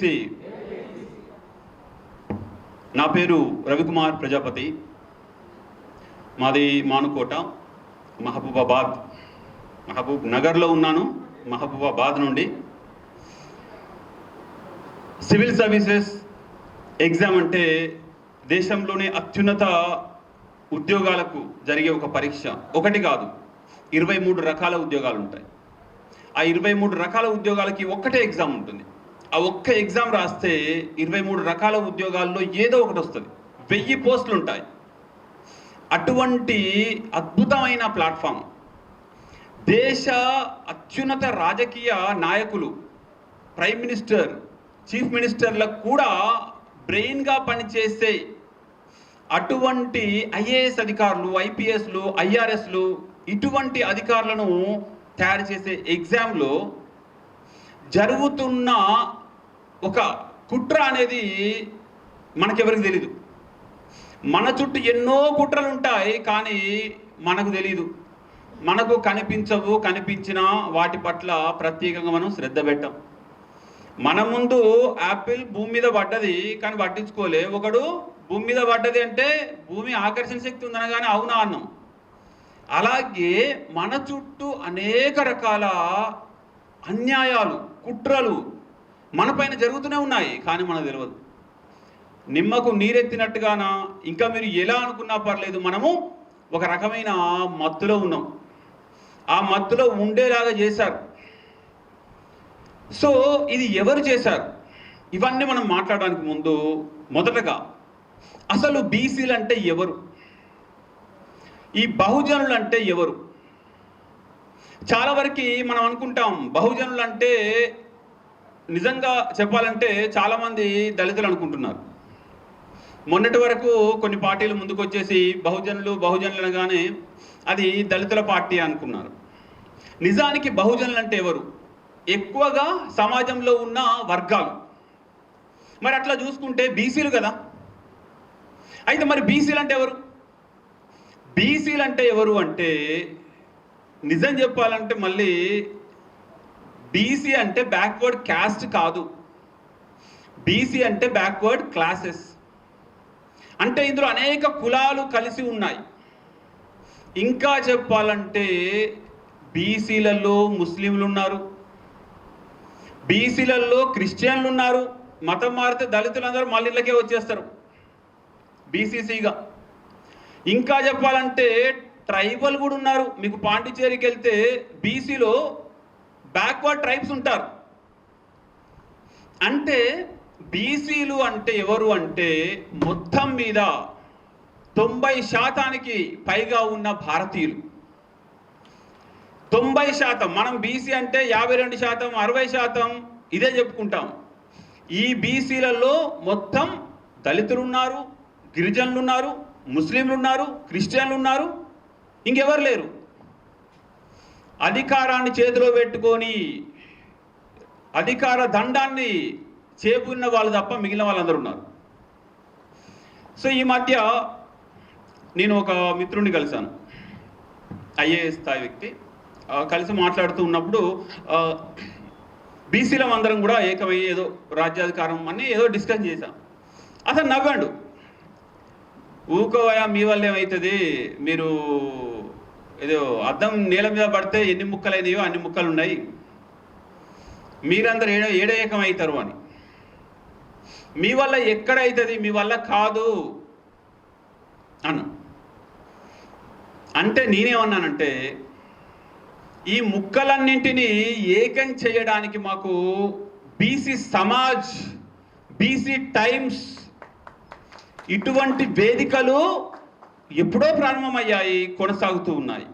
JAC. నా పేరు రవికుమార్ ప్రజాపతి. మాది మానుకోట, మహబూబ్ నగర్లో ఉన్నాను. మహబూబాబాద్ నుండి సివిల్ సర్వీసెస్ ఎగ్జామ్ అంటే దేశంలోనే అత్యున్నత ఉద్యోగాలకు జరిగే ఒక పరీక్ష. ఒకటి కాదు, 23 రకాల ఉద్యోగాలు ఉంటాయి. ఆ 23 రకాల ఉద్యోగాలకి ఒక్కటే ఎగ్జామ్ ఉంటుంది. ఆ ఒక్క ఎగ్జామ్ రాస్తే 23 రకాల ఉద్యోగాల్లో ఏదో ఒకటి వస్తుంది. 1000 పోస్టులు ఉంటాయి. అటువంటి అద్భుతమైన ప్లాట్ఫామ్, దేశ అత్యున్నత రాజకీయ నాయకులు, ప్రైమ్ మినిస్టర్, చీఫ్ మినిస్టర్లకు కూడా బ్రెయిన్గా పనిచేసే అటువంటి ఐఏఎస్ అధికారులు, ఐపీఎస్లు, ఐఆర్ఎస్లు, ఇటువంటి అధికారులను తయారు చేసే ఎగ్జామ్లో జరుగుతున్న ఒక కుట్ర అనేది మనకెవరికి తెలీదు. మన చుట్టూ ఎన్నో కుట్రలు ఉంటాయి, కానీ మనకు తెలీదు. మనకు కనిపించవు. కనిపించినా వాటి పట్ల ప్రత్యేకంగా మనం శ్రద్ధ పెట్టాం. మన ముందు యాపిల్ భూమి మీద పడ్డది, కానీ పట్టించుకోలే. ఒకడు భూమి మీద పడ్డది అంటే భూమి ఆకర్షణ శక్తి ఉందనగానే అవునా అన్నాం. అలాగే మన చుట్టూ అనేక రకాల అన్యాయాలు, కుట్రలు మన పైన జరుగుతూనే ఉన్నాయి, కానీ మనకు తెలియదు. నిమ్మకు నీరెత్తినట్టుగానా, ఇంకా మీరు ఎలా అనుకున్నా పర్లేదు, మనము ఒక రకమైన మత్తులో ఉన్నాం. ఆ మత్తులో ఉండేలాగా చేశారు. సో ఇది ఎవరు చేశారు? ఇవన్నీ మనం మాట్లాడడానికి ముందు మొదటగా అసలు బీసీలు అంటే ఎవరు, ఈ బహుజనులు అంటే ఎవరు? చాలా వరకు మనం అనుకుంటాం బహుజనులు అంటే, నిజంగా చెప్పాలంటే చాలామంది దళితులు అనుకుంటున్నారు. మొన్నటి వరకు కొన్ని పార్టీలు ముందుకు వచ్చేసి బహుజనులు అనగానే అది దళితుల పార్టీ అనుకున్నారు. నిజానికి బహుజనులు అంటే ఎవరు? ఎక్కువగా సమాజంలో ఉన్న వర్గాలు. మరి అట్లా చూసుకుంటే బీసీలు కదా. అయితే మరి బీసీలు అంటే ఎవరు? బీసీలు అంటే ఎవరు అంటే, నిజం చెప్పాలంటే మళ్ళీ బీసీ అంటే బ్యాక్వర్డ్ క్యాస్ట్ కాదు. బీసీ అంటే బ్యాక్వర్డ్ క్లాసెస్. అంటే ఇందులో అనేక కులాలు కలిసి ఉన్నాయి. ఇంకా చెప్పాలంటే బీసీలలో ముస్లింలు ఉన్నారు, బీసీలలో క్రిస్టియన్లు ఉన్నారు. మతం మారితే దళితులందరూ మళ్ళీ ఇళ్ళకే వచ్చేస్తారు బీసీసీగా. ఇంకా చెప్పాలంటే ట్రైబల్ కూడా ఉన్నారు. మీకు పాండిచేరికి వెళ్తే బీసీలో బ్యాక్వర్డ్ ట్రైబ్స్ ఉంటారు. అంటే బీసీలు అంటే ఎవరు అంటే, మొత్తం మీద 90% పైగా ఉన్న భారతీయులు. 90%. మనం బీసీ అంటే 52%, 60% ఇదే చెప్పుకుంటాం. ఈ బీసీలలో మొత్తం దళితులు ఉన్నారు, గిరిజనులు ఉన్నారు, ముస్లింలు ఉన్నారు, క్రిస్టియన్లు ఉన్నారు, ఇంకెవరు లేరు. అధికారాన్ని చేతిలో పెట్టుకొని అధికార దండాన్ని చేపున్న వాళ్ళు తప్ప మిగిలిన వాళ్ళందరూ ఉన్నారు. సో ఈ మధ్య నేను ఒక మిత్రుడిని కలిశాను, ఐఏఎస్ స్థాయి వ్యక్తి. కలిసి మాట్లాడుతూ ఉన్నప్పుడు బీసీలం అందరం కూడా ఏకమయ్యి ఏదో రాజ్యాధికారం అని ఏదో డిస్కస్ చేశాం. అతను నవ్వాడు. ఊకోవయా, మీ వల్ల ఏమవుతుంది, మీరు ఏదో అద్దం నేల మీద పడితే ఎన్ని ముక్కలు అయినాయో అన్ని ముక్కలు ఉన్నాయి, మీరందరూ ఏడ ఏకమవుతారు అని. మీ వల్ల ఎక్కడైతుంది, మీ వల్ల కాదు అన్న. అంటే నేనేమన్నానంటే, ఈ ముక్కలన్నింటినీ ఏకం చేయడానికి మాకు బీసీ సమాజ్, బీసీ టైమ్స్ ఇటువంటి వేదికలు ఎప్పుడో ప్రారంభమయ్యాయి, కొనసాగుతూ ఉన్నాయి.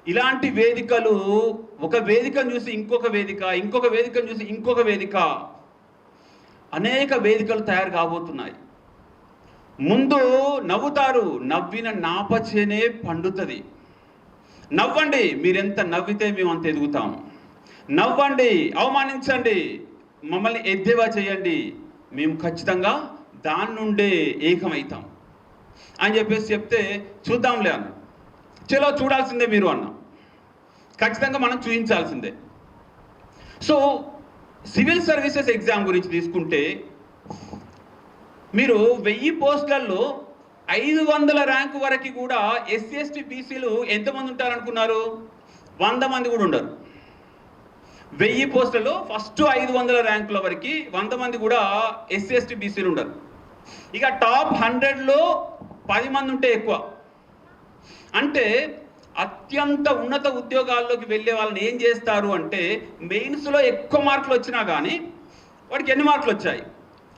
ఇలాంటి వేదికలు ఒక వేదికను చూసి ఇంకొక వేదిక, ఇంకొక వేదికను చూసి ఇంకొక వేదిక, అనేక వేదికలు తయారు కాబోతున్నాయి. ముందు నవ్వుతారు, నవ్విన నాపచేనే పండుతుంది. నవ్వండి, మీరెంత నవ్వితే మేము అంత ఎదుగుతాం. నవ్వండి, అవమానించండి, మమ్మల్ని ఎద్దేవా చేయండి, మేము ఖచ్చితంగా దాని నుండే ఏకమవుతాం అని చెప్పేసి చెప్తే, చూద్దాంలే అన్న. చలో చూడాల్సిందే మీరు అన్న, ఖచ్చితంగా మనం చూపించాల్సిందే. సో సివిల్ సర్వీసెస్ ఎగ్జామ్ గురించి తీసుకుంటే మీరు 1000 పోస్టులలో 500 ర్యాంకు వరకు కూడా ఎస్సీ ఎస్టీ బీసీలు ఎంతమంది ఉంటారనుకున్నారు? 100 మంది కూడా ఉండరు. 1000 పోస్టులలో ఫస్ట్ 500 ర్యాంకుల వరకు 100 మంది కూడా ఎస్సీ ఎస్టీ బీసీలు ఉండరు. ఇక టాప్ 100లో 10 మంది ఉంటే ఎక్కువ. అంటే అత్యంత ఉన్నత ఉద్యోగాల్లోకి వెళ్ళే వాళ్ళని ఏం చేస్తారు అంటే, మెయిన్స్లో ఎక్కువ మార్కులు వచ్చినా కానీ వాడికి ఎన్ని మార్కులు వచ్చాయి,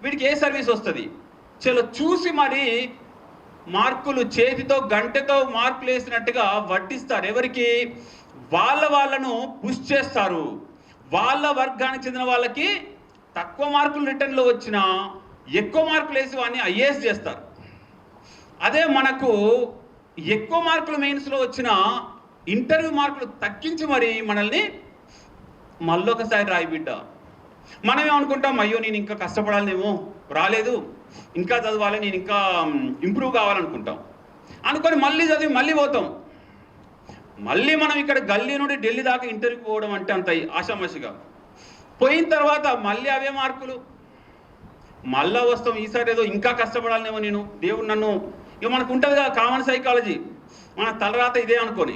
వీడికి ఏ సర్వీస్ వస్తుంది, చలో చూసి మరి మార్కులు చేతితో గంటతో మార్కులు వేసినట్టుగా వడ్డిస్తారు. ఎవరికి? వాళ్ళను పుష్ చేస్తారు. వాళ్ళ వర్గానికి చెందిన వాళ్ళకి తక్కువ మార్కులు రిటర్న్లో వచ్చినా ఎక్కువ మార్కులు వేసి వాడిని ఐఏఎస్ చేస్తారు. అదే మనకు ఎక్కువ మార్కులు మెయిన్స్లో వచ్చిన ఇంటర్వ్యూ మార్కులు తగ్గించి మరి మనల్ని మళ్ళొకసారి రాయి బిడ్డ. మనం ఏమనుకుంటాం, అయ్యో నేను ఇంకా కష్టపడాలేమో, రాలేదు, ఇంకా చదవాలి, నేను ఇంకా ఇంప్రూవ్ కావాలనుకుంటాం. అనుకొని మళ్ళీ చదివి మళ్ళీ పోతాం. మళ్ళీ మనం ఇక్కడ గల్లీ నుండి ఢిల్లీ దాకా ఇంటర్వ్యూకి పోవడం అంటే అంత ఆషామాషిగా. పోయిన తర్వాత మళ్ళీ అవే మార్కులు, మళ్ళా వస్తాం. ఈసారి ఏదో ఇంకా కష్టపడాలనేమో, నేను దేవుడు నన్ను, ఇక మనకు ఉంటుంది కదా కామన్ సైకాలజీ, మన తలరాత ఇదే అనుకొని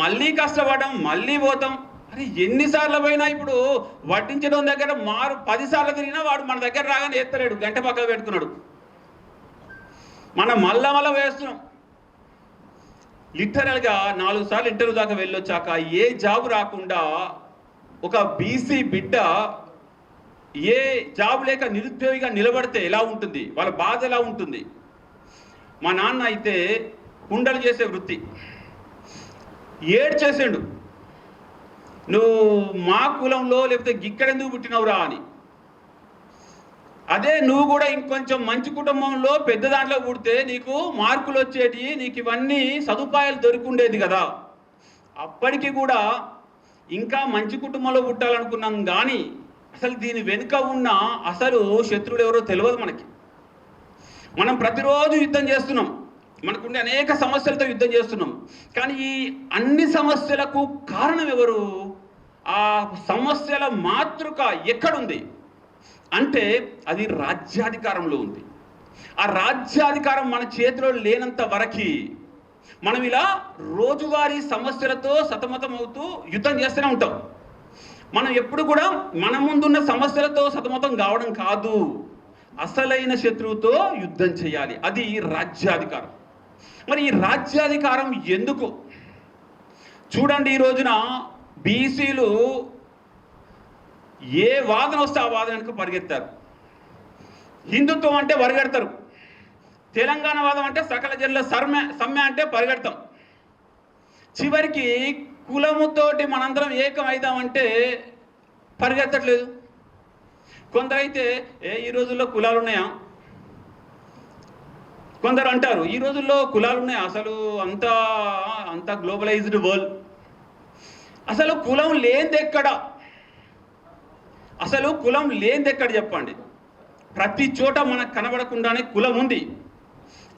మళ్ళీ కష్టపడడం, మళ్ళీ పోతాం. అరే ఎన్నిసార్లు పోయినా ఇప్పుడు వడ్డించడం దగ్గర 10 సార్లు తిరిగినా వాడు మన దగ్గర రాగానే ఎత్తలేడు, గంట పక్కన పెట్టుకున్నాడు. మనం మళ్ళా వేస్తున్నాం. లిటరల్గా 4 సార్లు ఇంటర్వ్యూ దాకా వెళ్ళొచ్చాక ఏ జాబ్ రాకుండా ఒక బీసీ బిడ్డ ఏ జాబ్ లేక నిరుద్యోగిగా నిలబడితే ఎలా ఉంటుంది, వాళ్ళ బాధ ఎలా ఉంటుంది? మా నాన్న అయితే కుండలు చేసే వృత్తి, ఏడ్చేసాడు, నువ్వు మా కులంలో లేకపోతే ఇక్కడెందుకు పుట్టినవురా అని. అదే నువ్వు కూడా ఇంకొంచెం మంచి కుటుంబంలో పెద్ద దాంట్లో పుడితే నీకు మార్కులు వచ్చేటి, నీకు ఇవన్నీ సదుపాయాలు దొరికిండేది కదా. అప్పటికి కూడా ఇంకా మంచి కుటుంబంలో పుట్టాలనుకున్నాం కానీ అసలు దీని వెనుక ఉన్న అసలు శత్రువులు ఎవరో తెలియదు మనకి. మనం ప్రతిరోజు యుద్ధం చేస్తున్నాం, మనకుండే అనేక సమస్యలతో యుద్ధం చేస్తున్నాం. కానీ ఈ అన్ని సమస్యలకు కారణం ఎవరు? ఆ సమస్యల మాతృక ఎక్కడుంది అంటే అది రాజ్యాధికారంలో ఉంది. ఆ రాజ్యాధికారం మన చేతిలో లేనంత వరకు మనం ఇలా రోజువారీ సమస్యలతో సతమతం అవుతూ యుద్ధం చేస్తూనే ఉంటాం. మనం ఎప్పుడు కూడా మన ముందున్న సమస్యలతో సతమతం కావడం కాదు, అసలైన శత్రువుతో యుద్ధం చేయాలి. అది రాజ్యాధికారం. మరి ఈ రాజ్యాధికారం ఎందుకు? చూడండి, ఈ రోజున బీసీలు ఏ వాదన వస్తే ఆ వాదనకు పరిగెత్తారు. హిందుత్వం అంటే పరిగెడతారు, తెలంగాణ వాదం అంటే సకల జనుల సమ్మె అంటే పరిగెడతాం. చివరికి కులముతోటి మనందరం ఏకం అవుదామంటే పరిగెత్తట్లేదు. కొందరైతే ఈ రోజుల్లో కులాలు ఉన్నాయా? కొందరు అంటారు ఈ రోజుల్లో కులాలు ఉన్నాయా? అసలు అంత గ్లోబలైజ్డ్ వరల్డ్, అసలు కులం లేనిది ఎక్కడ? అసలు కులం లేనిది ఎక్కడ చెప్పండి? ప్రతి చోట మనకు కనబడకుండానే కులం ఉంది.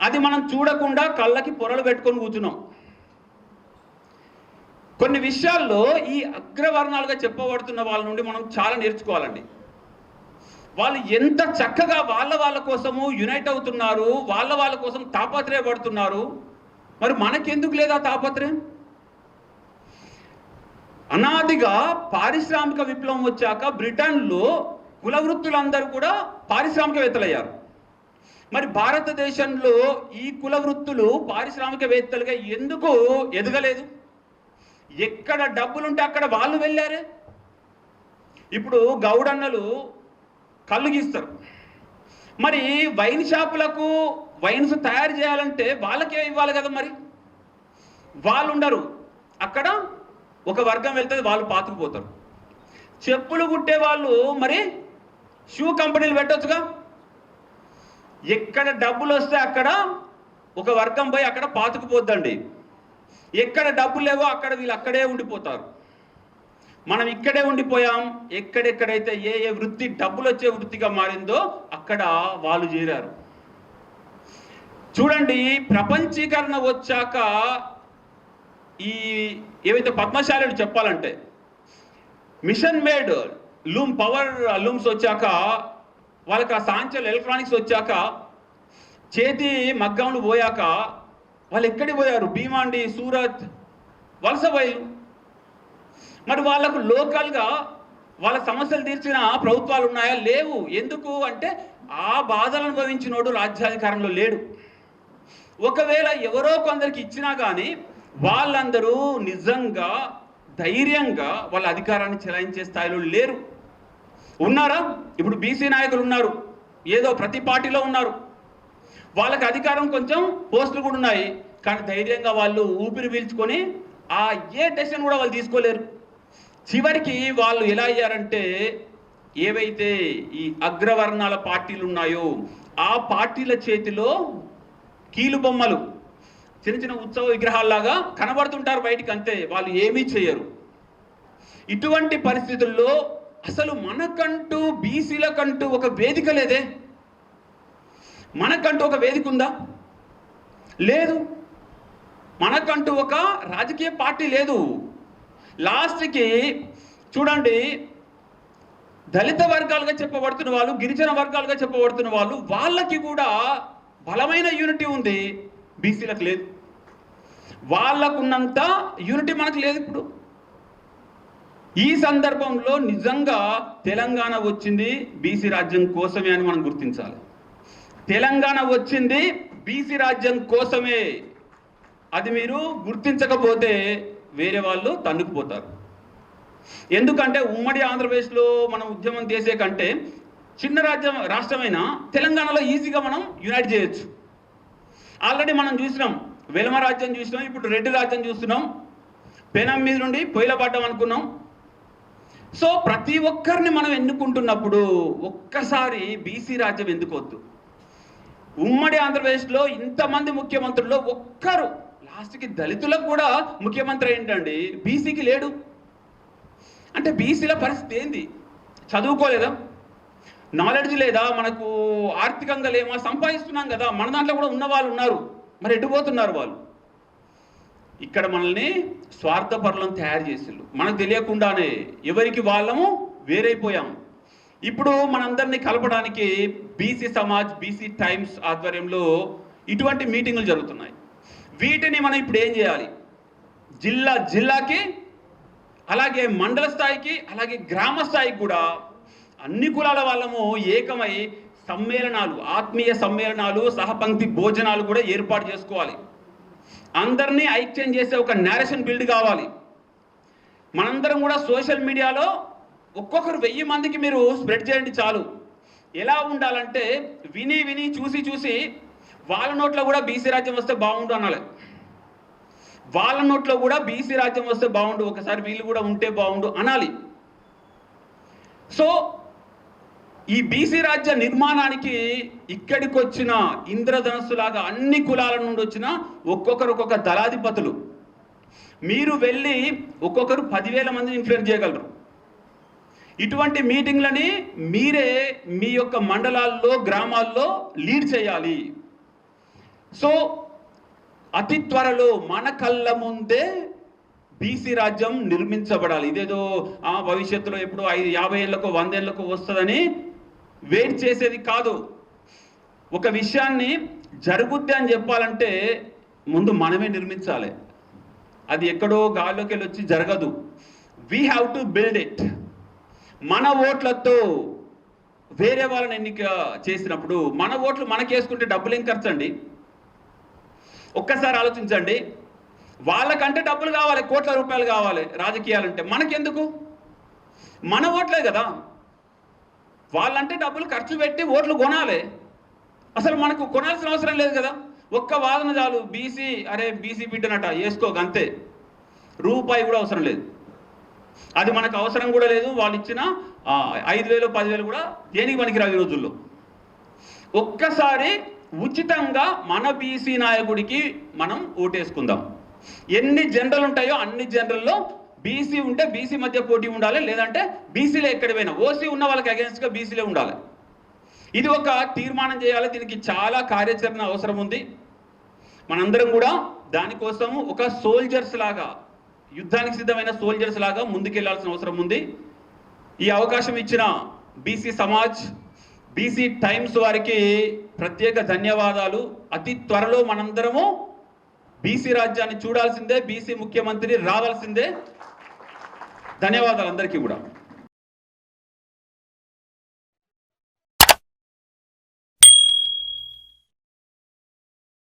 అది మనం చూడకుండా కళ్ళకి పొరలు పెట్టుకొని కూర్చున్నాం. కొన్ని విషయాల్లో ఈ అగ్రవర్ణాలుగా చెప్పబడుతున్న వాళ్ళ నుండి మనం చాలా నేర్చుకోవాలండి. వాళ్ళు ఎంత చక్కగా వాళ్ళ కోసము యునైట్ అవుతున్నారు, వాళ్ళ కోసం తాపత్రయపడుతున్నారు. మరి మనకెందుకు లేదా తాపత్రయం? అనాదిగా పారిశ్రామిక విప్లవం వచ్చాక బ్రిటన్లో కుల వృత్తులందరూ కూడా పారిశ్రామికవేత్తలయ్యారు. మరి భారతదేశంలో ఈ కుల వృత్తులు పారిశ్రామికవేత్తలుగా ఎందుకు ఎదగలేదు? ఎక్కడ డబ్బులుంటే అక్కడ వాళ్ళు వెళ్ళారే. ఇప్పుడు గౌడన్నలు కళ్ళు గీస్తారు, మరి వైన్ షాపులకు వైన్స్ తయారు చేయాలంటే వాళ్ళకే ఇవ్వాలి కదా. మరి వాళ్ళు ఉండరు, అక్కడ ఒక వర్గం వెళ్తుంది, వాళ్ళు పాతుకుపోతారు. చెప్పులు కుట్టే వాళ్ళు మరి షూ కంపెనీలు పెట్టొచ్చుగా. ఎక్కడ డబ్బులు వస్తే అక్కడ ఒక వర్గం పోయి అక్కడ పాతుకుపోద్దండి. ఎక్కడ డబ్బులు లేవో అక్కడ వీళ్ళు అక్కడే ఉండిపోతారు. మనం ఇక్కడే ఉండిపోయాం. ఎక్కడెక్కడైతే ఏ వృత్తి డబ్బులు వచ్చే వృత్తిగా మారిందో అక్కడ వాళ్ళు చేరారు. చూడండి, ప్రపంచీకరణ వచ్చాక ఈ ఏవైతే పద్మశాలీలు చెప్పాలంటే మిషన్ మేడ్ పవర్ లూమ్స్ వచ్చాక, వాళ్ళకి ఆ సాంచల్ ఎలక్ట్రానిక్స్ వచ్చాక, చేతి మగ్గంలు పోయాక వాళ్ళు ఎక్కడికి పోయారు? భీమాండి, సూరత్, వలస బయలు. మరి వాళ్ళకు లోకల్గా వాళ్ళ సమస్యలు తీర్చిన ప్రభుత్వాలు ఉన్నాయా? లేవు. ఎందుకు అంటే ఆ బాధలు అనుభవించినోడు రాజ్యాధికారంలో లేడు. ఒకవేళ ఎవరో కొందరికి ఇచ్చినా కానీ వాళ్ళందరూ నిజంగా ధైర్యంగా వాళ్ళ అధికారాన్ని చెలాయించే స్థాయిలో లేరు. ఉన్నారా? ఇప్పుడు బీసీ నాయకులు ఉన్నారు, ఏదో ప్రతి పార్టీలో ఉన్నారు, వాళ్ళకి అధికారం కొంచెం పోస్టులు కూడా ఉన్నాయి, కానీ ధైర్యంగా వాళ్ళు ఊపిరి పీల్చుకొని ఏ డెసిషన్ కూడా వాళ్ళు తీసుకోలేరు. చివరికి వాళ్ళు ఎలా అయ్యారంటే, ఏవైతే ఈ అగ్రవర్ణాల పార్టీలు ఉన్నాయో ఆ పార్టీల చేతిలో కీలు బొమ్మలు, చిన్న చిన్న ఉత్సవ విగ్రహాల్లాగా కనబడుతుంటారు బయటికి, అంతే, వాళ్ళు ఏమీ చేయరు. ఇటువంటి పరిస్థితుల్లో అసలు మనకంటూ బీసీలకంటూ ఒక వేదిక లేదే. మనకంటూ ఒక వేదిక ఉందా? లేదు. మనకంటూ ఒక రాజకీయ పార్టీ లేదు. లాస్ట్కి చూడండి, దళిత వర్గాలుగా చెప్పబడుతున్న వాళ్ళు, గిరిజన వర్గాలుగా చెప్పబడుతున్న వాళ్ళు, వాళ్ళకి కూడా బలమైన యూనిటీ ఉంది, బీసీలకు లేదు. వాళ్ళకున్నంత యూనిటీ మనకు లేదు. ఇప్పుడు ఈ సందర్భంలో నిజంగా తెలంగాణ వచ్చింది బీసీ రాజ్యం కోసమే అని మనం గుర్తించాలి. తెలంగాణ వచ్చింది బీసీ రాజ్యం కోసమే. అది మీరు గుర్తించకపోతే వేరే వాళ్ళు తన్నుకుపోతారు. ఎందుకంటే ఉమ్మడి ఆంధ్రప్రదేశ్లో మనం ఉద్యమం చేసే కంటే చిన్న రాష్ట్రమైన తెలంగాణలో ఈజీగా మనం యునైట్ చేయొచ్చు. ఆల్రెడీ మనం చూసినాం, వెలమ రాజ్యం చూసినాం, ఇప్పుడు రెడ్డి రాజ్యం చూస్తున్నాం, పెనం మీద నుండి పొయ్యిల పడ్డం అనుకున్నాం. సో ప్రతి ఒక్కరిని మనం ఎన్నుకుంటున్నప్పుడు ఒక్కసారి బీసీ రాజ్యం ఎందుకు వద్దు? ఉమ్మడి ఆంధ్రప్రదేశ్లో ఇంతమంది ముఖ్యమంత్రుల్లో ఒక్కరు లాస్ట్కి దళితులకు కూడా ముఖ్యమంత్రి ఏంటండి, బీసీకి లేడు. అంటే బీసీల పరిస్థితి ఏంది? చదువుకోలేదా? నాలెడ్జ్ లేదా? మనకు ఆర్థికంగా లేమా? సంపాదిస్తున్నాం కదా, మన దాంట్లో కూడా ఉన్న వాళ్ళు ఉన్నారు, మరి ఎటుపోతున్నారు వాళ్ళు? ఇక్కడ మనల్ని స్వార్థపరులను తయారు చేసిళ్ళు, మనకు తెలియకుండానే ఎవరికి వాళ్ళము వేరైపోయాము. ఇప్పుడు మనందరినీ కలపడానికి బీసీ సమాజ్, బీసీ టైమ్స్ ఆధ్వర్యంలో ఇటువంటి మీటింగులు జరుగుతున్నాయి. వీటిని మనం ఇప్పుడు ఏం చేయాలి? జిల్లాకి, అలాగే మండల స్థాయికి, అలాగే గ్రామ స్థాయికి కూడా అన్ని కులాల వాళ్ళము ఏకమై సమ్మేళనాలు, ఆత్మీయ సమ్మేళనాలు, సహపంక్తి భోజనాలు కూడా ఏర్పాటు చేసుకోవాలి. అందరినీ ఐక్యం చేసే ఒక నేరేషన్ బిల్డ్ కావాలి. మనందరం కూడా సోషల్ మీడియాలో ఒక్కొక్కరు 1000 మందికి మీరు స్ప్రెడ్ చేయండి చాలు. ఎలా ఉండాలంటే విని చూసి వాళ్ళ నోట్లో కూడా బీసీ రాజ్యం వస్తే బాగుండు అనాలి. వాళ్ళ నోట్లో కూడా బీసీ రాజ్యం వస్తే బాగుండు, ఒకసారి వీళ్ళు కూడా ఉంటే బాగుండు అనాలి. సో ఈ బీసీ రాజ్య నిర్మాణానికి ఇక్కడికి వచ్చిన ఇంద్రధనస్సులాగా అన్ని కులాల నుండి వచ్చిన ఒక్కొక్క దళాధిపతులు, మీరు వెళ్ళి ఒక్కొక్కరు 10,000 మందిని ఇన్ఫ్లుయెన్స్ చేయగలరు. ఇటువంటి మీటింగ్లని మీరే మీ యొక్క మండలాల్లో, గ్రామాల్లో లీడ్ చేయాలి. సో అతి త్వరలో మన కళ్ళ ముందే బీసీ రాజ్యం నిర్మించబడాలి. ఇదేదో భవిష్యత్తులో ఎప్పుడో 50 ఏళ్ళకో 100 ఏళ్ళకో వస్తుందని వెయిట్ చేసేది కాదు. ఒక విషయాన్ని జరుగుద్ది అని చెప్పాలంటే ముందు మనమే నిర్మించాలి. అది ఎక్కడో గాల్లోకి వెళ్ళి వచ్చి జరగదు. We have to build it. మన ఓట్లతో వేరే వాళ్ళని ఎన్నిక చేసినప్పుడు మన ఓట్లు మనకేసుకుంటే డబ్బులు ఏం ఖర్చు అండి? ఒక్కసారి ఆలోచించండి. వాళ్ళకంటే డబ్బులు కావాలి, కోట్ల రూపాయలు కావాలి రాజకీయాలంటే, మనకెందుకు? మన ఓట్లే కదా. వాళ్ళంటే డబ్బులు ఖర్చు పెట్టి ఓట్లు కొనాలి. అసలు మనకు కొనాల్సిన అవసరం లేదు కదా. ఒక్క వాదన చాలు, బీసీ, అరే బీసీ బిడ్డనట వేసుకోక, అంతే. రూపాయి కూడా అవసరం లేదు. అది మనకు అవసరం కూడా లేదు. వాళ్ళు ఇచ్చిన 5,000 10,000 కూడా దేనికి పనికిరావు ఈ రోజుల్లో. ఒక్కసారి ఉచితంగా మన బీసీ నాయకుడికి మనం ఓటేసుకుందాం. ఎన్ని జనరల్ ఉంటాయో అన్ని జనరల్లో బీసీ ఉంటే బీసీ మధ్య పోటీ ఉండాలి, లేదంటే బీసీలే ఎక్కడ పోయినా ఓసీ ఉన్న వాళ్ళకి అగేన్స్ట్గా బీసీలే ఉండాలి. ఇది ఒక తీర్మానం చేయాలి. దీనికి చాలా కార్యాచరణ అవసరం ఉంది. మనందరం కూడా దానికోసం ఒక సోల్జర్స్ లాగా, యుద్ధానికి సిద్ధమైన సోల్జర్స్ లాగా ముందుకెళ్లాల్సిన అవసరం ఉంది. ఈ అవకాశం ఇచ్చిన బీసీ సమాజ్, బీసీ టైమ్స్ వారికి ప్రత్యేక ధన్యవాదాలు. అతి త్వరలో మనందరము బీసీ రాజ్యాన్ని చూడాల్సిందే, బీసీ ముఖ్యమంత్రి రావాల్సిందే. ధన్యవాదాలు అందరికీ కూడా.